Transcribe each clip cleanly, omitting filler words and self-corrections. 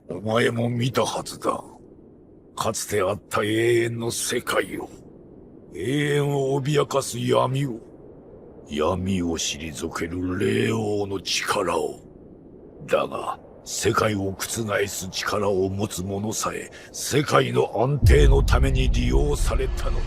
お前も見たはずだ。かつてあった永遠の世界を。永遠を脅かす闇を。闇を退ける霊王の力を。だが、世界を覆す力を持つ者さえ、世界の安定のために利用されたのだ。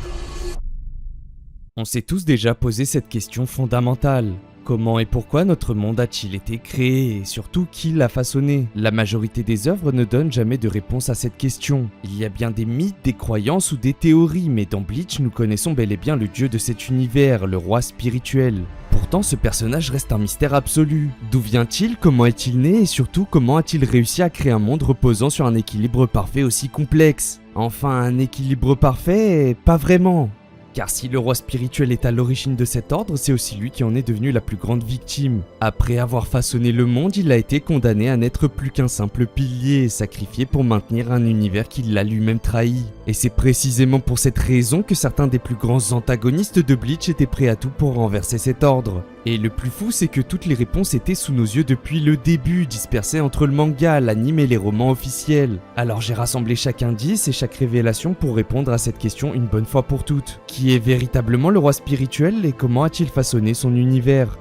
On s'est tous déjà posé cette question fondamentale. Comment et pourquoi notre monde a-t-il été créé et surtout qui l'a façonné? La majorité des œuvres ne donnent jamais de réponse à cette question. Il y a bien des mythes, des croyances ou des théories, mais dans Bleach nous connaissons bel et bien le dieu de cet univers, le roi spirituel. Pourtant ce personnage reste un mystère absolu. D'où vient-il, comment est-il né et surtout comment a-t-il réussi à créer un monde reposant sur un équilibre parfait aussi complexe? Enfin un équilibre parfait, pas vraiment. Car si le roi spirituel est à l'origine de cet ordre, c'est aussi lui qui en est devenu la plus grande victime. Après avoir façonné le monde, il a été condamné à n'être plus qu'un simple pilier, sacrifié pour maintenir un univers qui l'a lui-même trahi. Et c'est précisément pour cette raison que certains des plus grands antagonistes de Bleach étaient prêts à tout pour renverser cet ordre. Et le plus fou, c'est que toutes les réponses étaient sous nos yeux depuis le début, dispersées entre le manga, l'anime et les romans officiels. Alors j'ai rassemblé chaque indice et chaque révélation pour répondre à cette question une bonne fois pour toutes. Qui est véritablement le roi spirituel et comment a-t-il façonné son univers ?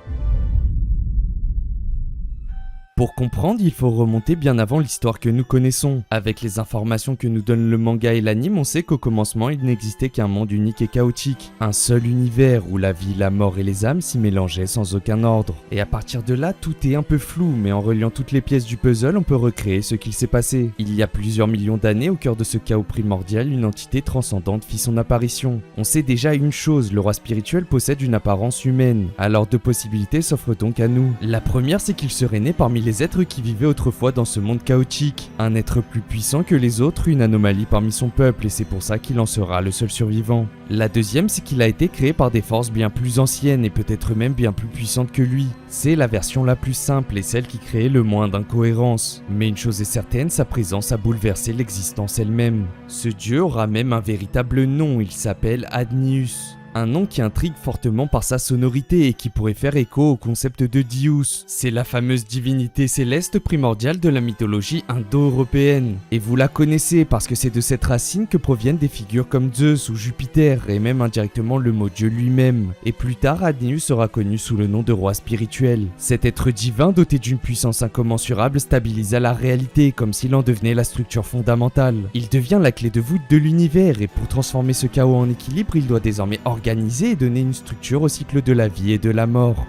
Pour comprendre, il faut remonter bien avant l'histoire que nous connaissons. Avec les informations que nous donnent le manga et l'anime, on sait qu'au commencement, il n'existait qu'un monde unique et chaotique. Un seul univers où la vie, la mort et les âmes s'y mélangeaient sans aucun ordre. Et à partir de là, tout est un peu flou, mais en reliant toutes les pièces du puzzle, on peut recréer ce qu'il s'est passé. Il y a plusieurs millions d'années, au cœur de ce chaos primordial, une entité transcendante fit son apparition. On sait déjà une chose, le roi spirituel possède une apparence humaine. Alors deux possibilités s'offrent donc à nous. La première, c'est qu'il serait né parmi les êtres qui vivaient autrefois dans ce monde chaotique. Un être plus puissant que les autres, une anomalie parmi son peuple, et c'est pour ça qu'il en sera le seul survivant. La deuxième, c'est qu'il a été créé par des forces bien plus anciennes et peut-être même bien plus puissantes que lui. C'est la version la plus simple et celle qui créait le moins d'incohérences. Mais une chose est certaine, sa présence a bouleversé l'existence elle-même. Ce dieu aura même un véritable nom, il s'appelle Adnius. Un nom qui intrigue fortement par sa sonorité et qui pourrait faire écho au concept de Dios. C'est la fameuse divinité céleste primordiale de la mythologie indo-européenne. Et vous la connaissez parce que c'est de cette racine que proviennent des figures comme Zeus ou Jupiter et même indirectement le mot Dieu lui-même. Et plus tard, Adnius sera connu sous le nom de roi spirituel. Cet être divin doté d'une puissance incommensurable stabilisa la réalité comme s'il en devenait la structure fondamentale. Il devient la clé de voûte de l'univers et pour transformer ce chaos en équilibre, il doit désormais organiser et donner une structure au cycle de la vie et de la mort.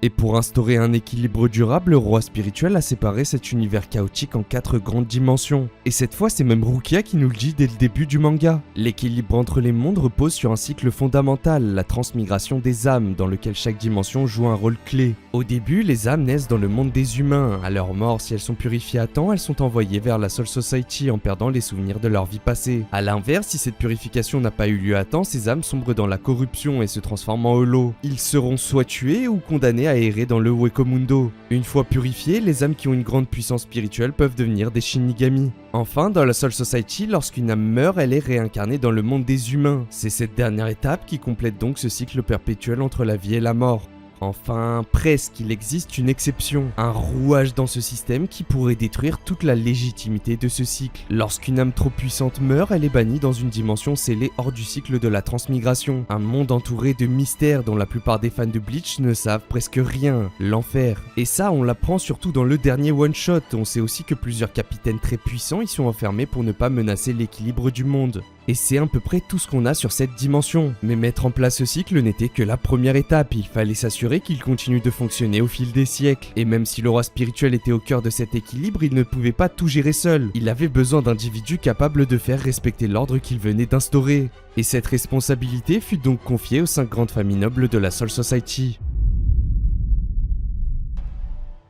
Et pour instaurer un équilibre durable, le roi spirituel a séparé cet univers chaotique en 4 grandes dimensions. Et cette fois, c'est même Rukia qui nous le dit dès le début du manga. L'équilibre entre les mondes repose sur un cycle fondamental, la transmigration des âmes, dans lequel chaque dimension joue un rôle clé. Au début, les âmes naissent dans le monde des humains. À leur mort, si elles sont purifiées à temps, elles sont envoyées vers la Soul Society en perdant les souvenirs de leur vie passée. A l'inverse, si cette purification n'a pas eu lieu à temps, ces âmes sombrent dans la corruption et se transforment en holo. Ils seront soit tués ou condamnés à errer dans le Uekomundo. Une fois purifiées, les âmes qui ont une grande puissance spirituelle peuvent devenir des Shinigami. Enfin, dans la Soul Society, lorsqu'une âme meurt, elle est réincarnée dans le monde des humains. C'est cette dernière étape qui complète donc ce cycle perpétuel entre la vie et la mort. Enfin, presque, il existe une exception, un rouage dans ce système qui pourrait détruire toute la légitimité de ce cycle. Lorsqu'une âme trop puissante meurt, elle est bannie dans une dimension scellée hors du cycle de la transmigration, un monde entouré de mystères dont la plupart des fans de Bleach ne savent presque rien, l'enfer. Et ça, on l'apprend surtout dans le dernier one-shot, on sait aussi que plusieurs capitaines très puissants y sont enfermés pour ne pas menacer l'équilibre du monde. Et c'est à peu près tout ce qu'on a sur cette dimension. Mais mettre en place ce cycle n'était que la première étape, il fallait s'assurer qu'il continue de fonctionner au fil des siècles. Et même si le roi spirituel était au cœur de cet équilibre, il ne pouvait pas tout gérer seul. Il avait besoin d'individus capables de faire respecter l'ordre qu'il venait d'instaurer. Et cette responsabilité fut donc confiée aux 5 grandes familles nobles de la Soul Society.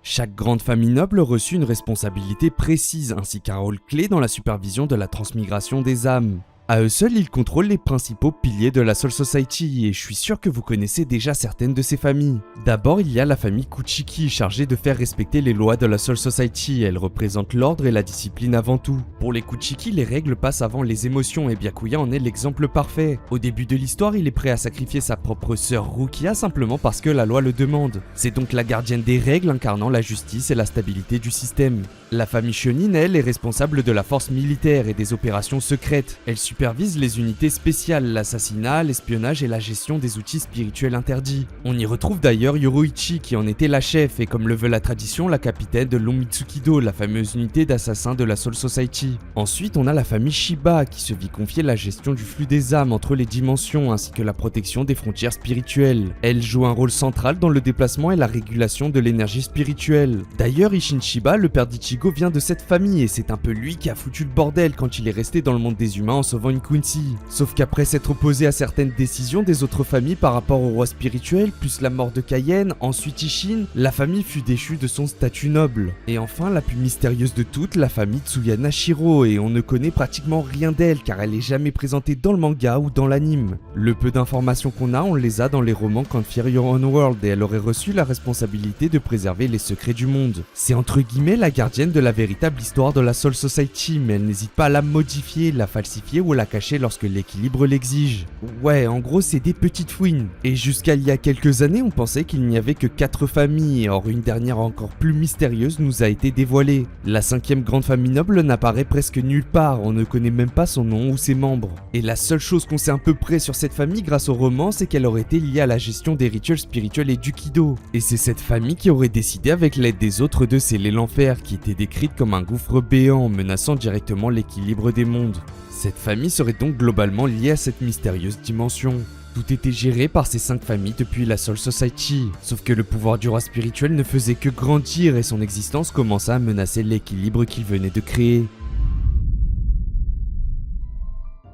Chaque grande famille noble reçut une responsabilité précise ainsi qu'un rôle clé dans la supervision de la transmigration des âmes. À eux seuls, ils contrôlent les principaux piliers de la Soul Society et je suis sûr que vous connaissez déjà certaines de ces familles. D'abord, il y a la famille Kuchiki, chargée de faire respecter les lois de la Soul Society. Elle représente l'ordre et la discipline avant tout. Pour les Kuchiki, les règles passent avant les émotions et Byakuya en est l'exemple parfait. Au début de l'histoire, il est prêt à sacrifier sa propre sœur Rukia simplement parce que la loi le demande. C'est donc la gardienne des règles incarnant la justice et la stabilité du système. La famille Shonin, elle, est responsable de la force militaire et des opérations secrètes. Elle supervise les unités spéciales, l'assassinat, l'espionnage et la gestion des outils spirituels interdits. On y retrouve d'ailleurs Yoroichi qui en était la chef et comme le veut la tradition, la capitaine de l'Onmitsukido, la fameuse unité d'assassins de la Soul Society. Ensuite, on a la famille Shiba qui se vit confier la gestion du flux des âmes entre les dimensions ainsi que la protection des frontières spirituelles. Elle joue un rôle central dans le déplacement et la régulation de l'énergie spirituelle. D'ailleurs, Isshin Shiba, le père d'Ichigo, vient de cette famille et c'est un peu lui qui a foutu le bordel quand il est resté dans le monde des humains en sauvant une Quincy. Sauf qu'après s'être opposé à certaines décisions des autres familles par rapport au roi spirituel, plus la mort de Kaien, ensuite Isshin, la famille fut déchue de son statut noble. Et enfin, la plus mystérieuse de toutes, la famille Tsuyanashiro, et on ne connaît pratiquement rien d'elle car elle est jamais présentée dans le manga ou dans l'anime. Le peu d'informations qu'on a, on les a dans les romans Can't Fear Your Own World et elle aurait reçu la responsabilité de préserver les secrets du monde. C'est entre guillemets la gardienne de la véritable histoire de la Soul Society, mais elle n'hésite pas à la modifier, la falsifier ou la cacher lorsque l'équilibre l'exige. Ouais, en gros c'est des petites fouines. Et jusqu'à il y a quelques années, on pensait qu'il n'y avait que 4 familles, or une dernière encore plus mystérieuse nous a été dévoilée. La 5e grande famille noble n'apparaît presque nulle part, on ne connaît même pas son nom ou ses membres. Et la seule chose qu'on sait à peu près sur cette famille grâce au roman, c'est qu'elle aurait été liée à la gestion des rituels spirituels et du Kido. Et c'est cette famille qui aurait décidé avec l'aide des autres de sceller l'enfer, qui était décrite comme un gouffre béant menaçant directement l'équilibre des mondes. Cette famille serait donc globalement liée à cette mystérieuse dimension. Tout était géré par ces 5 familles depuis la Soul Society, sauf que le pouvoir du roi spirituel ne faisait que grandir et son existence commença à menacer l'équilibre qu'il venait de créer.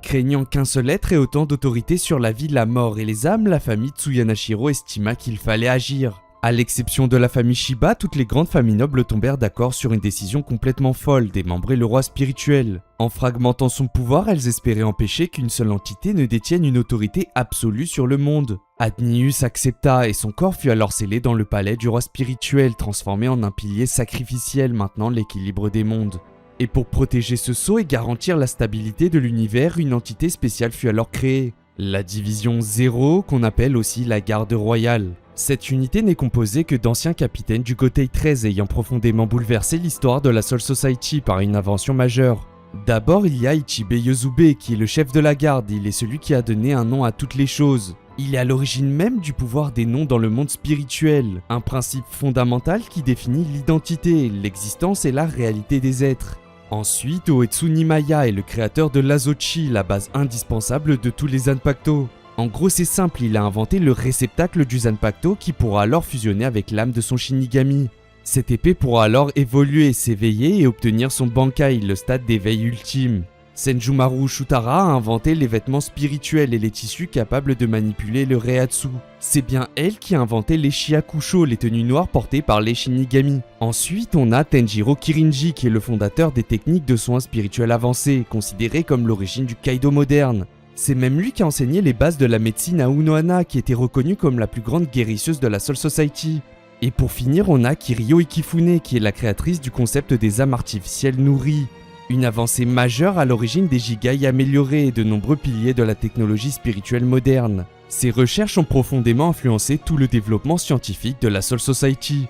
Craignant qu'un seul être ait autant d'autorité sur la vie, la mort et les âmes, la famille Tsuyanashiro estima qu'il fallait agir. À l'exception de la famille Shiba, toutes les grandes familles nobles tombèrent d'accord sur une décision complètement folle, démembrer le roi spirituel. En fragmentant son pouvoir, elles espéraient empêcher qu'une seule entité ne détienne une autorité absolue sur le monde. Adnius accepta et son corps fut alors scellé dans le palais du roi spirituel, transformé en un pilier sacrificiel maintenant l'équilibre des mondes. Et pour protéger ce sceau et garantir la stabilité de l'univers, une entité spéciale fut alors créée. La division 0, qu'on appelle aussi la garde royale. Cette unité n'est composée que d'anciens capitaines du Gotei 13 ayant profondément bouleversé l'histoire de la Soul Society par une invention majeure. D'abord, il y a Ichibei Yozube qui est le chef de la garde, il est celui qui a donné un nom à toutes les choses. Il est à l'origine même du pouvoir des noms dans le monde spirituel, un principe fondamental qui définit l'identité, l'existence et la réalité des êtres. Ensuite, Oetsu Nimaya est le créateur de l'Azochi, la base indispensable de tous les Zanpakuto. En gros, c'est simple, il a inventé le réceptacle du Zanpakuto qui pourra alors fusionner avec l'âme de son Shinigami. Cette épée pourra alors évoluer, s'éveiller et obtenir son Bankai, le stade d'éveil ultime. Senjumaru Shutara a inventé les vêtements spirituels et les tissus capables de manipuler le Reiatsu. C'est bien elle qui a inventé les Shiakusho, les tenues noires portées par les Shinigami. Ensuite, on a Tenjiro Kirinji qui est le fondateur des techniques de soins spirituels avancés, considéré comme l'origine du Kaido moderne. C'est même lui qui a enseigné les bases de la médecine à Unohana, qui était reconnue comme la plus grande guérisseuse de la Soul Society. Et pour finir, on a Kirio Ikifune, qui est la créatrice du concept des âmes artificielles nourries. Une avancée majeure à l'origine des Jigai améliorés et de nombreux piliers de la technologie spirituelle moderne. Ces recherches ont profondément influencé tout le développement scientifique de la Soul Society.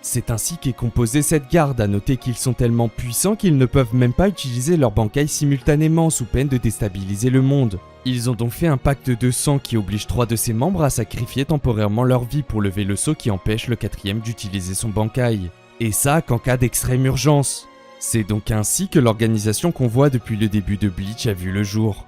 C'est ainsi qu'est composée cette garde, à noter qu'ils sont tellement puissants qu'ils ne peuvent même pas utiliser leur Bankai simultanément sous peine de déstabiliser le monde. Ils ont donc fait un pacte de sang qui oblige 3 de ses membres à sacrifier temporairement leur vie pour lever le sceau qui empêche le 4e d'utiliser son Bankai. Et ça qu'en cas d'extrême urgence. C'est donc ainsi que l'organisation qu'on voit depuis le début de Bleach a vu le jour.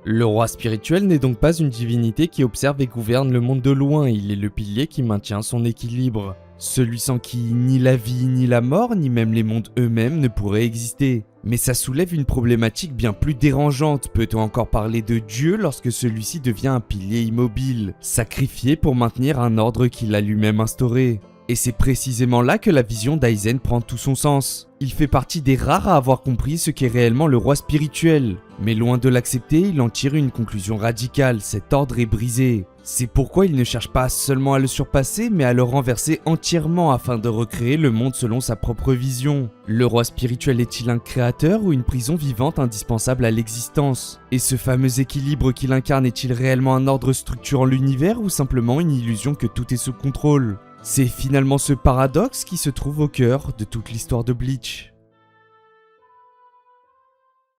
Le roi spirituel n'est donc pas une divinité qui observe et gouverne le monde de loin, il est le pilier qui maintient son équilibre. Celui sans qui ni la vie, ni la mort, ni même les mondes eux-mêmes ne pourraient exister. Mais ça soulève une problématique bien plus dérangeante, peut-on encore parler de Dieu lorsque celui-ci devient un pilier immobile, sacrifié pour maintenir un ordre qu'il a lui-même instauré ? Et c'est précisément là que la vision d'Aizen prend tout son sens. Il fait partie des rares à avoir compris ce qu'est réellement le roi spirituel. Mais loin de l'accepter, il en tire une conclusion radicale, cet ordre est brisé. C'est pourquoi il ne cherche pas seulement à le surpasser, mais à le renverser entièrement afin de recréer le monde selon sa propre vision. Le roi spirituel est-il un créateur ou une prison vivante indispensable à l'existence? Et ce fameux équilibre qu'il incarne est-il réellement un ordre structurant l'univers ou simplement une illusion que tout est sous contrôle? C'est finalement ce paradoxe qui se trouve au cœur de toute l'histoire de Bleach.